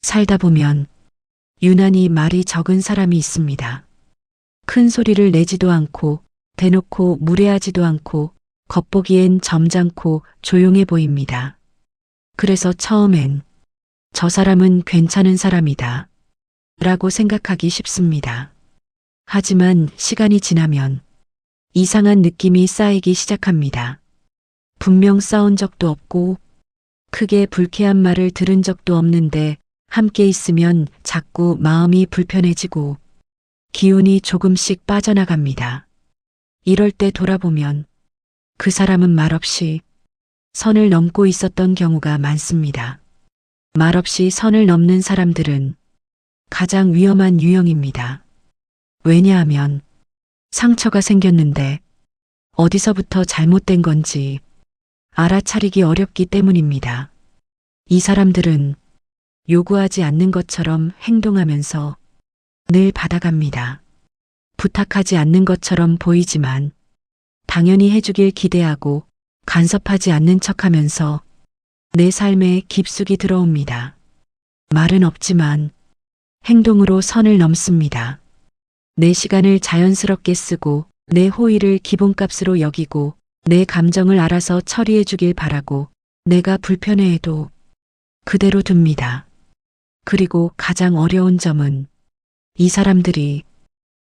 살다 보면 유난히 말이 적은 사람이 있습니다. 큰 소리를 내지도 않고 대놓고 무례하지도 않고 겉보기엔 점잖고 조용해 보입니다. 그래서 처음엔 저 사람은 괜찮은 사람이다 라고 생각하기 쉽습니다. 하지만 시간이 지나면 이상한 느낌이 쌓이기 시작합니다. 분명 싸운 적도 없고 크게 불쾌한 말을 들은 적도 없는데 함께 있으면 자꾸 마음이 불편해지고 기운이 조금씩 빠져나갑니다. 이럴 때 돌아보면 그 사람은 말없이 선을 넘고 있었던 경우가 많습니다. 말없이 선을 넘는 사람들은 가장 위험한 유형입니다. 왜냐하면 상처가 생겼는데 어디서부터 잘못된 건지 알아차리기 어렵기 때문입니다. 이 사람들은 요구하지 않는 것처럼 행동하면서 늘 받아갑니다. 부탁하지 않는 것처럼 보이지만 당연히 해주길 기대하고 간섭하지 않는 척하면서 내 삶에 깊숙이 들어옵니다. 말은 없지만 행동으로 선을 넘습니다. 내 시간을 자연스럽게 쓰고 내 호의를 기본값으로 여기고 내 감정을 알아서 처리해 주길 바라고 내가 불편해해도 그대로 둡니다. 그리고 가장 어려운 점은 이 사람들이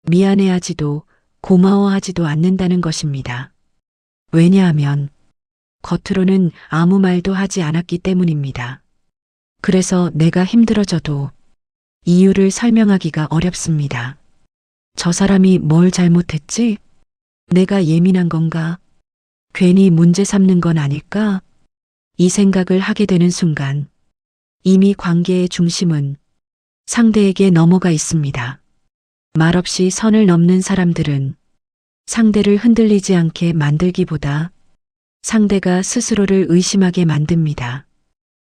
미안해하지도 고마워하지도 않는다는 것입니다. 왜냐하면 겉으로는 아무 말도 하지 않았기 때문입니다. 그래서 내가 힘들어져도 이유를 설명하기가 어렵습니다. 저 사람이 뭘 잘못했지? 내가 예민한 건가? 괜히 문제 삼는 건 아닐까? 이 생각을 하게 되는 순간 이미 관계의 중심은 상대에게 넘어가 있습니다. 말없이 선을 넘는 사람들은 상대를 흔들리지 않게 만들기보다 상대가 스스로를 의심하게 만듭니다.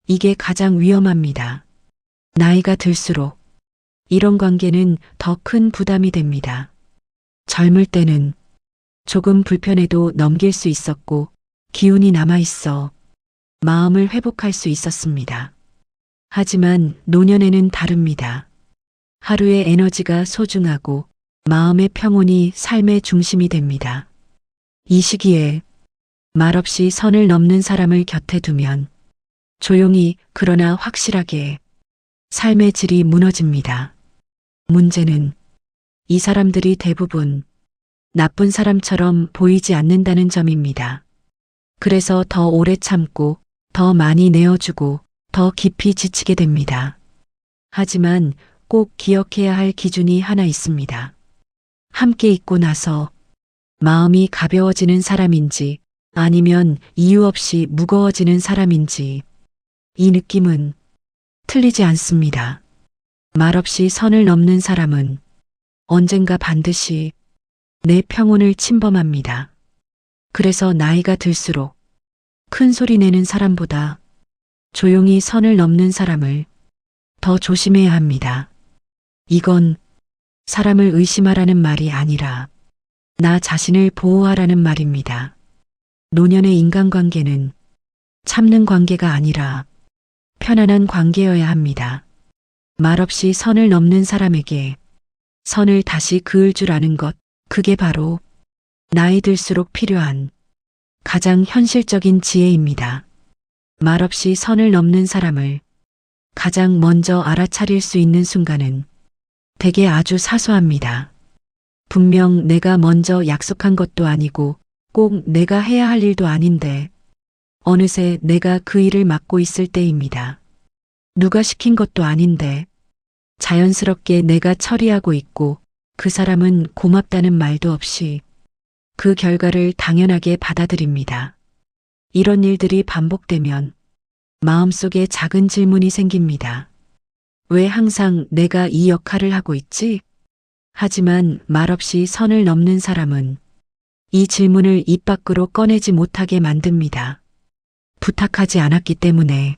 이게 가장 위험합니다. 나이가 들수록 이런 관계는 더 큰 부담이 됩니다. 젊을 때는 조금 불편해도 넘길 수 있었고 기운이 남아있어 마음을 회복할 수 있었습니다. 하지만 노년에는 다릅니다. 하루의 에너지가 소중하고 마음의 평온이 삶의 중심이 됩니다. 이 시기에 말없이 선을 넘는 사람을 곁에 두면 조용히 그러나 확실하게 삶의 질이 무너집니다. 문제는 이 사람들이 대부분 나쁜 사람처럼 보이지 않는다는 점입니다. 그래서 더 오래 참고 더 많이 내어주고 더 깊이 지치게 됩니다. 하지만 꼭 기억해야 할 기준이 하나 있습니다. 함께 있고 나서 마음이 가벼워지는 사람인지 아니면 이유 없이 무거워지는 사람인지 이 느낌은 틀리지 않습니다. 말없이 선을 넘는 사람은 언젠가 반드시 내 평온을 침범합니다. 그래서 나이가 들수록 큰 소리 내는 사람보다 조용히 선을 넘는 사람을 더 조심해야 합니다. 이건 사람을 의심하라는 말이 아니라 나 자신을 보호하라는 말입니다. 노년의 인간관계는 참는 관계가 아니라 편안한 관계여야 합니다. 말없이 선을 넘는 사람에게 선을 다시 그을 줄 아는 것, 그게 바로 나이 들수록 필요한 가장 현실적인 지혜입니다. 말없이 선을 넘는 사람을 가장 먼저 알아차릴 수 있는 순간은 대개 아주 사소합니다. 분명 내가 먼저 약속한 것도 아니고 꼭 내가 해야 할 일도 아닌데 어느새 내가 그 일을 맡고 있을 때입니다. 누가 시킨 것도 아닌데 자연스럽게 내가 처리하고 있고 그 사람은 고맙다는 말도 없이 그 결과를 당연하게 받아들입니다. 이런 일들이 반복되면 마음속에 작은 질문이 생깁니다. 왜 항상 내가 이 역할을 하고 있지? 하지만 말없이 선을 넘는 사람은 이 질문을 입 밖으로 꺼내지 못하게 만듭니다. 부탁하지 않았기 때문에,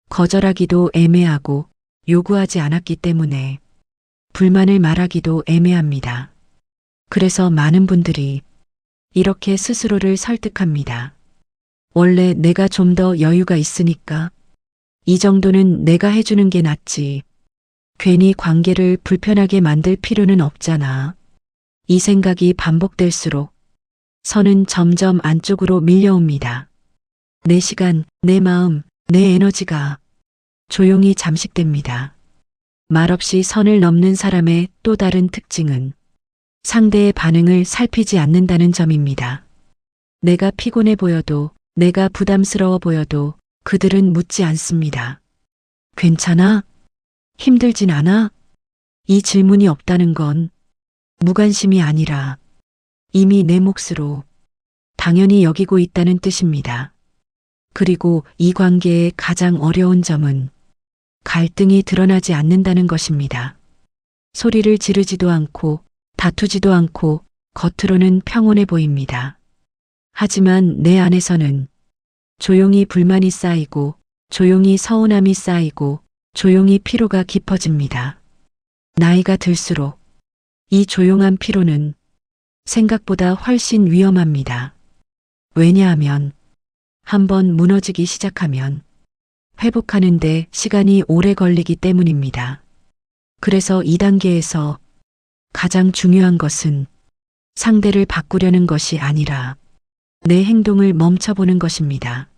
거절하기도 애매하고 요구하지 않았기 때문에 불만을 말하기도 애매합니다. 그래서 많은 분들이 이렇게 스스로를 설득합니다. 원래 내가 좀 더 여유가 있으니까 이 정도는 내가 해주는 게 낫지. 괜히 관계를 불편하게 만들 필요는 없잖아. 이 생각이 반복될수록 선은 점점 안쪽으로 밀려옵니다. 내 시간, 내 마음, 내 에너지가 조용히 잠식됩니다. 말없이 선을 넘는 사람의 또 다른 특징은 상대의 반응을 살피지 않는다는 점입니다. 내가 피곤해 보여도, 내가 부담스러워 보여도 그들은 묻지 않습니다. 괜찮아? 힘들진 않아? 이 질문이 없다는 건 무관심이 아니라 이미 내 몫으로 당연히 여기고 있다는 뜻입니다. 그리고 이 관계의 가장 어려운 점은 갈등이 드러나지 않는다는 것입니다. 소리를 지르지도 않고 다투지도 않고 겉으로는 평온해 보입니다. 하지만 내 안에서는 조용히 불만이 쌓이고 조용히 서운함이 쌓이고 조용히 피로가 깊어집니다. 나이가 들수록 이 조용한 피로는 생각보다 훨씬 위험합니다. 왜냐하면 한번 무너지기 시작하면 회복하는데 시간이 오래 걸리기 때문입니다. 그래서 이 단계에서 가장 중요한 것은 상대를 바꾸려는 것이 아니라 내 행동을 멈춰보는 것입니다.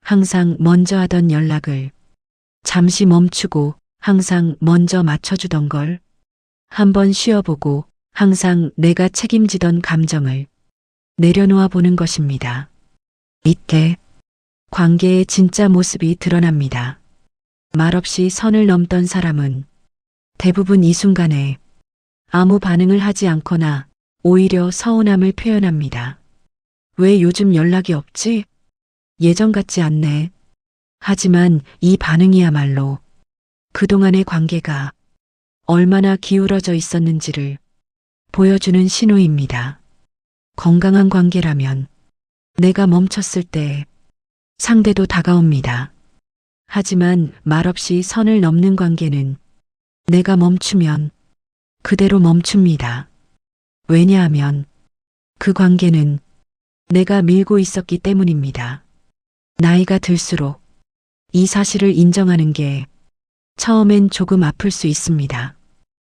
항상 먼저 하던 연락을 잠시 멈추고 항상 먼저 맞춰주던 걸 한번 쉬어보고 항상 내가 책임지던 감정을 내려놓아 보는 것입니다. 이때 관계의 진짜 모습이 드러납니다. 말없이 선을 넘던 사람은 대부분 이 순간에 아무 반응을 하지 않거나 오히려 서운함을 표현합니다. 왜 요즘 연락이 없지? 예전 같지 않네. 하지만 이 반응이야말로 그동안의 관계가 얼마나 기울어져 있었는지를 보여주는 신호입니다. 건강한 관계라면 내가 멈췄을 때 상대도 다가옵니다. 하지만 말없이 선을 넘는 관계는 내가 멈추면 그대로 멈춥니다. 왜냐하면 그 관계는 내가 밀고 있었기 때문입니다. 나이가 들수록 이 사실을 인정하는 게 처음엔 조금 아플 수 있습니다.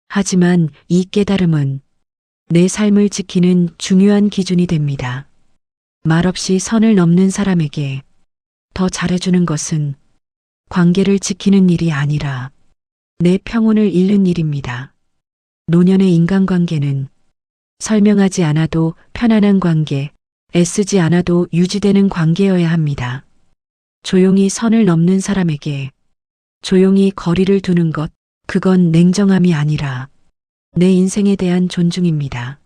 하지만 이 깨달음은 내 삶을 지키는 중요한 기준이 됩니다. 말없이 선을 넘는 사람에게 더 잘해주는 것은 관계를 지키는 일이 아니라 내 평온을 잃는 일입니다. 노년의 인간관계는 설명하지 않아도 편안한 관계, 애쓰지 않아도 유지되는 관계여야 합니다. 조용히 선을 넘는 사람에게 조용히 거리를 두는 것, 그건 냉정함이 아니라 내 인생에 대한 존중입니다.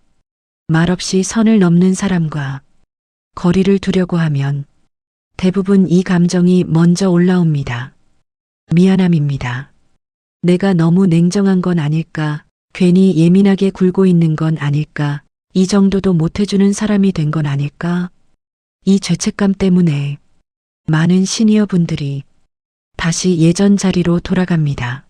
말없이 선을 넘는 사람과 거리를 두려고 하면 대부분 이 감정이 먼저 올라옵니다. 미안함입니다. 내가 너무 냉정한 건 아닐까? 괜히 예민하게 굴고 있는 건 아닐까? 이 정도도 못해주는 사람이 된 건 아닐까? 이 죄책감 때문에 많은 시니어 분들이 다시 예전 자리로 돌아갑니다.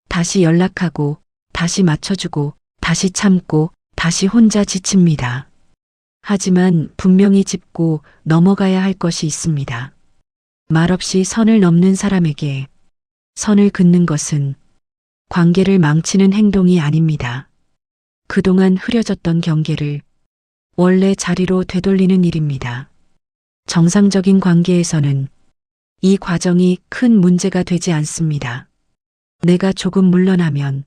다시 연락하고, 다시 맞춰주고, 다시 참고, 다시 혼자 지칩니다. 하지만 분명히 짚고 넘어가야 할 것이 있습니다. 말없이 선을 넘는 사람에게 선을 긋는 것은 관계를 망치는 행동이 아닙니다. 그동안 흐려졌던 경계를 원래 자리로 되돌리는 일입니다. 정상적인 관계에서는 이 과정이 큰 문제가 되지 않습니다. 내가 조금 물러나면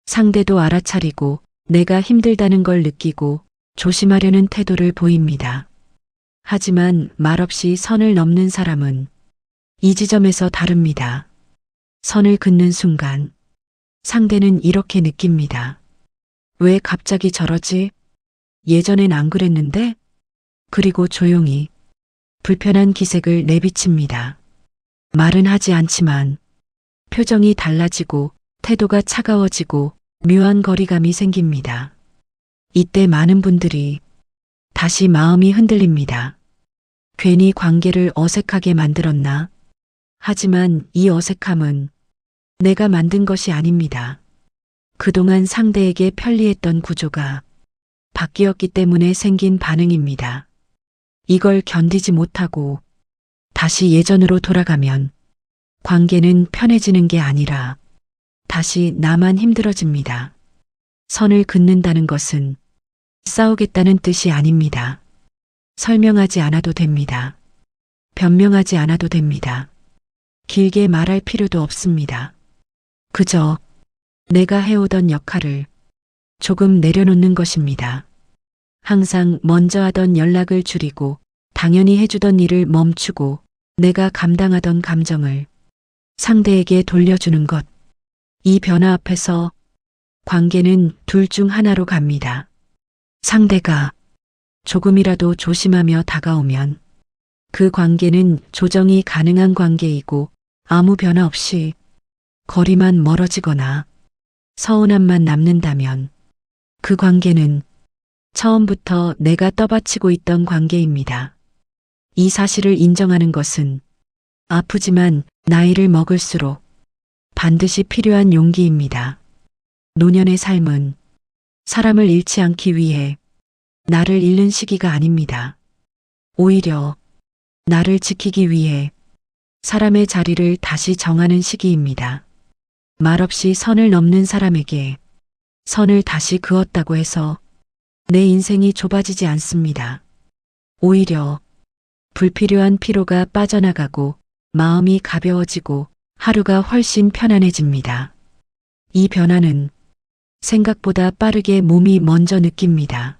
상대도 알아차리고 내가 힘들다는 걸 느끼고 조심하려는 태도를 보입니다. 하지만 말없이 선을 넘는 사람은 이 지점에서 다릅니다. 선을 긋는 순간 상대는 이렇게 느낍니다. 왜 갑자기 저러지? 예전엔 안 그랬는데? 그리고 조용히 불편한 기색을 내비칩니다. 말은 하지 않지만 표정이 달라지고 태도가 차가워지고 묘한 거리감이 생깁니다. 이때 많은 분들이 다시 마음이 흔들립니다. 괜히 관계를 어색하게 만들었나? 하지만 이 어색함은 내가 만든 것이 아닙니다. 그동안 상대에게 편리했던 구조가 바뀌었기 때문에 생긴 반응입니다. 이걸 견디지 못하고 다시 예전으로 돌아가면 관계는 편해지는 게 아니라 다시 나만 힘들어집니다. 선을 긋는다는 것은 싸우겠다는 뜻이 아닙니다. 설명하지 않아도 됩니다. 변명하지 않아도 됩니다. 길게 말할 필요도 없습니다. 그저 내가 해오던 역할을 조금 내려놓는 것입니다. 항상 먼저 하던 연락을 줄이고 당연히 해주던 일을 멈추고 내가 감당하던 감정을 상대에게 돌려주는 것. 이 변화 앞에서 관계는 둘 중 하나로 갑니다. 상대가 조금이라도 조심하며 다가오면 그 관계는 조정이 가능한 관계이고 아무 변화 없이 거리만 멀어지거나 서운함만 남는다면 그 관계는 처음부터 내가 떠받치고 있던 관계입니다. 이 사실을 인정하는 것은 아프지만 나이를 먹을수록 반드시 필요한 용기입니다. 노년의 삶은 사람을 잃지 않기 위해 나를 잃는 시기가 아닙니다. 오히려 나를 지키기 위해 사람의 자리를 다시 정하는 시기입니다. 말없이 선을 넘는 사람에게 선을 다시 그었다고 해서 내 인생이 좁아지지 않습니다. 오히려 불필요한 피로가 빠져나가고 마음이 가벼워지고 하루가 훨씬 편안해집니다. 이 변화는 생각보다 빠르게 몸이 먼저 느낍니다.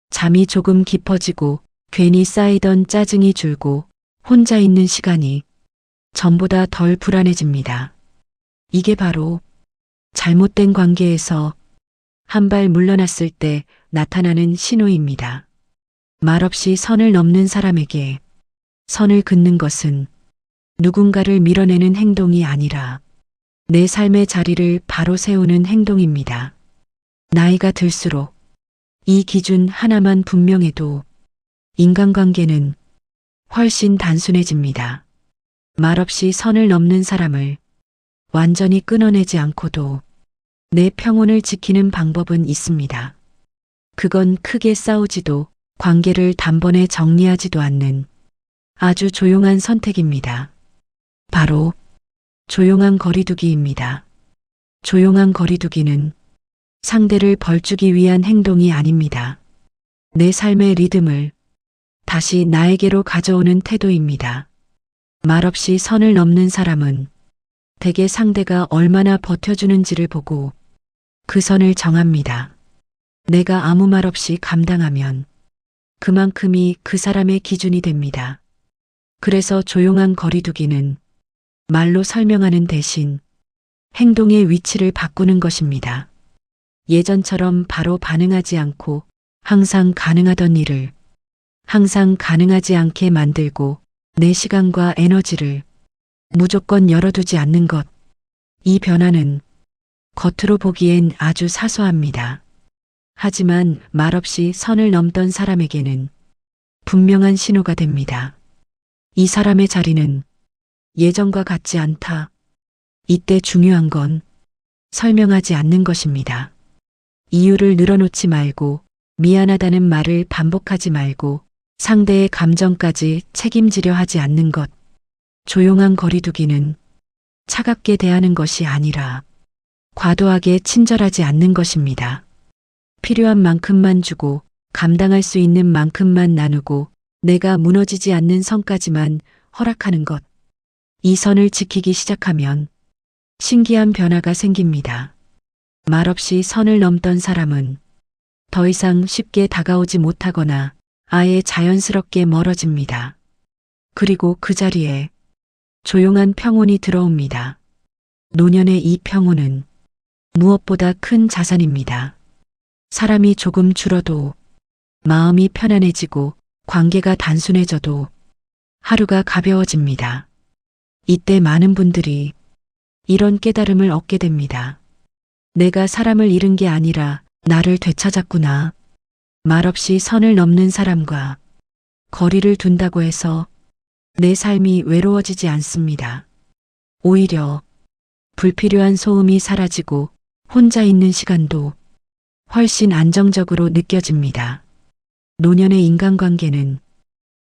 잠이 조금 깊어지고 괜히 쌓이던 짜증이 줄고 혼자 있는 시간이 전보다 덜 불안해집니다. 이게 바로 잘못된 관계에서 한 발 물러났을 때 나타나는 신호입니다. 말없이 선을 넘는 사람에게 선을 긋는 것은 누군가를 밀어내는 행동이 아니라 내 삶의 자리를 바로 세우는 행동입니다. 나이가 들수록 이 기준 하나만 분명해도 인간관계는 훨씬 단순해집니다. 말없이 선을 넘는 사람을 완전히 끊어내지 않고도 내 평온을 지키는 방법은 있습니다. 그건 크게 싸우지도 관계를 단번에 정리하지도 않는 아주 조용한 선택입니다. 바로 조용한 거리두기입니다. 조용한 거리두기는 상대를 벌주기 위한 행동이 아닙니다. 내 삶의 리듬을 다시 나에게로 가져오는 태도입니다. 말없이 선을 넘는 사람은 대개 상대가 얼마나 버텨주는지를 보고 그 선을 정합니다. 내가 아무 말 없이 감당하면 그만큼이 그 사람의 기준이 됩니다. 그래서 조용한 거리두기는 말로 설명하는 대신 행동의 위치를 바꾸는 것입니다. 예전처럼 바로 반응하지 않고 항상 가능하던 일을 항상 가능하지 않게 만들고 내 시간과 에너지를 무조건 열어두지 않는 것. 이 변화는 겉으로 보기엔 아주 사소합니다. 하지만 말없이 선을 넘던 사람에게는 분명한 신호가 됩니다. 이 사람의 자리는 예전과 같지 않다. 이때 중요한 건 설명하지 않는 것입니다. 이유를 늘어놓지 말고 미안하다는 말을 반복하지 말고 상대의 감정까지 책임지려 하지 않는 것. 조용한 거리두기는 차갑게 대하는 것이 아니라 과도하게 친절하지 않는 것입니다. 필요한 만큼만 주고 감당할 수 있는 만큼만 나누고 내가 무너지지 않는 선까지만 허락하는 것. 이 선을 지키기 시작하면 신기한 변화가 생깁니다. 말없이 선을 넘던 사람은 더 이상 쉽게 다가오지 못하거나 아예 자연스럽게 멀어집니다. 그리고 그 자리에 조용한 평온이 들어옵니다. 노년의 이 평온은 무엇보다 큰 자산입니다. 사람이 조금 줄어도 마음이 편안해지고 관계가 단순해져도 하루가 가벼워집니다. 이때 많은 분들이 이런 깨달음을 얻게 됩니다. 내가 사람을 잃은 게 아니라 나를 되찾았구나. 말없이 선을 넘는 사람과 거리를 둔다고 해서 내 삶이 외로워지지 않습니다. 오히려 불필요한 소음이 사라지고 혼자 있는 시간도 훨씬 안정적으로 느껴집니다. 노년의 인간관계는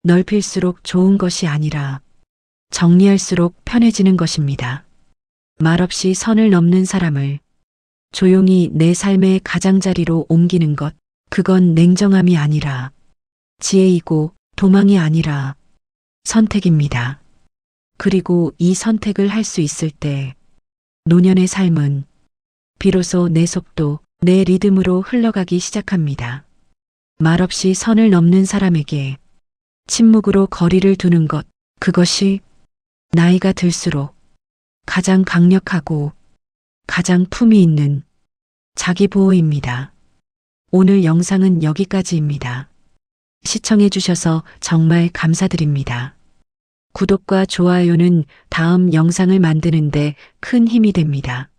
넓힐수록 좋은 것이 아니라 정리할수록 편해지는 것입니다. 말없이 선을 넘는 사람을 조용히 내 삶의 가장자리로 옮기는 것, 그건 냉정함이 아니라 지혜이고 도망이 아니라 선택입니다. 그리고 이 선택을 할 수 있을 때 노년의 삶은 비로소 내 속도, 내 리듬으로 흘러가기 시작합니다. 말없이 선을 넘는 사람에게 침묵으로 거리를 두는 것, 그것이 나이가 들수록 가장 강력하고 가장 품위 있는 자기 보호입니다. 오늘 영상은 여기까지입니다. 시청해 주셔서 정말 감사드립니다. 구독과 좋아요는 다음 영상을 만드는데 큰 힘이 됩니다.